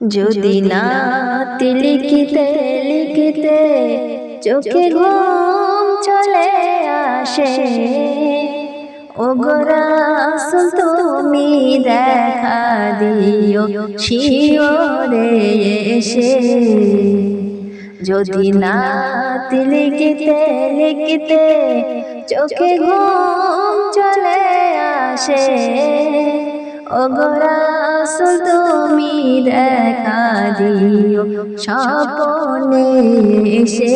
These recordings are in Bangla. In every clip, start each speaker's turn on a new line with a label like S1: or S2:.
S1: যদি নাত লিখিতে লিখিতে চোখে ঘুম চলে আসে, ওগো রাসূল তুমি দেখা দিও শিওরে এসে। যদি নাত লিখিতে লিখিতে চোখে ঘুম চলে আসে, ওগো রাসূল তুমি দেখা দিও স্বপ্নে এসে।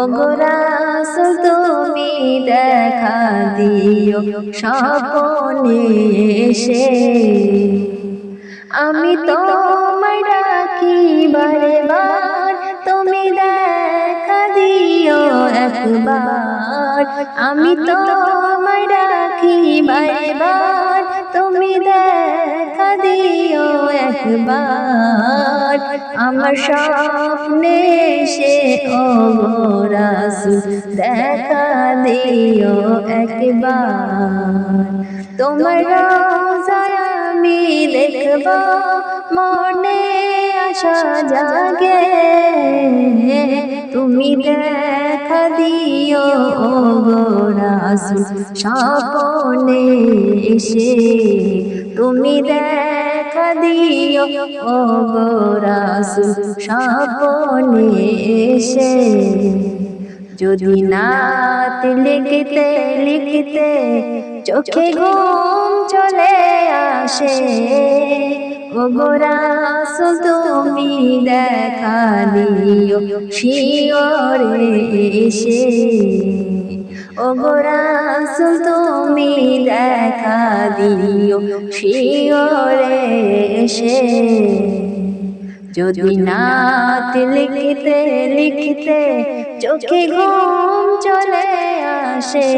S1: ওগো রাসূল তুমি দেখা দিও স্বপ্নে এসে। আমি তোমায় ডাকি বারে বার, তুমি দেখা দিও একবার। আমি তোমায় ডাকি বারে বার, তুমি দেখা দিও একবার। আমার স্বপ্নে এসে ওগো রাসূল দেখা দিও একবার। তোমার রওজায় আমি দেখব, মনে আশা জাগে। তুমি দেখা দিও ওগো রাসূল স্বপ্নে এসে। তুমি দেখা দিও ওগো রাসূল স্বপ্নে এসে। যদি নাত লিখিতে লিখিতে চোখে ঘুম চলে আসে, ওগো রাসূল তুমি দেখা দিও শিওরে এসে। ওগো রাসূল তুমি দেখা দিও শিওরে এসে। যদি নাত লিখিতে লিখিতে চোখে ঘুম চলে আসে,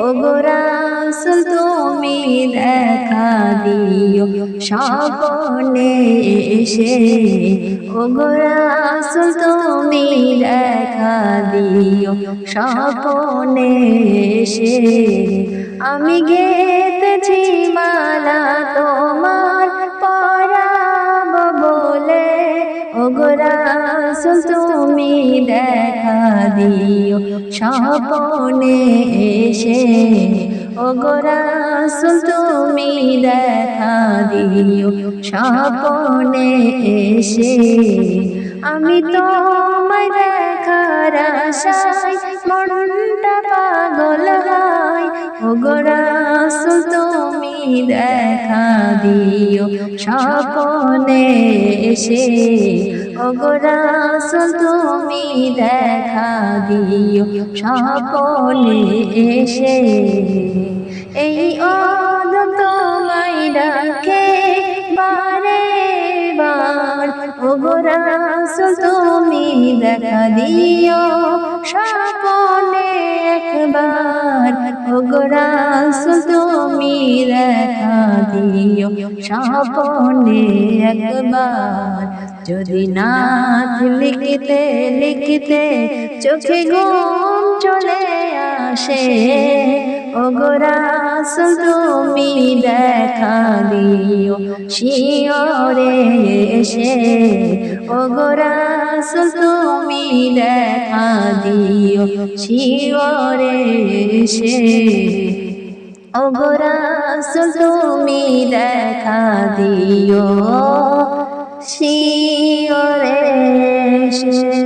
S1: ওগো রাসূল তুমি দেখা দিও স্বপ্নে এসে। ওগো রাসূল তুমি দেখা দিও স্বপ্নে এসে। আমি গেথেছি মালা তোমার পরাব বলে, ওগো রাসূল তুমি দেখা দিও স্বপ্নে এসে। ওগো রাসূল তুমি দেখা দিও স্বপ্নে এসে। আমি তোমায় দেখার আশায় মনটা পাগল হয়, ওগো রাসূল তুমি দেখা দিও স্বপ্নে এসে। ওগো রাসূল তুমি দেখা দিও স্বপ্নে এসে। এই অদম তোমায় ডাকে বারে বার, ওগো রাসূল তুমি দেখা দিও স্বপ্নে একবার। ওগো রাসূল তুমি দেখা দিও স্বপ্নে একবার। যদি নাত লিখিতে লিখিতে চোখে ঘুম চলে আসে, ওগো রাসূল তুমি দেখা দিও শিওরে এসে। ওগো রাসূল তুমি দেখা দিও শিওরে এসে। ওগো রাসূল তুমি দেখা দিও শিওরে এসে।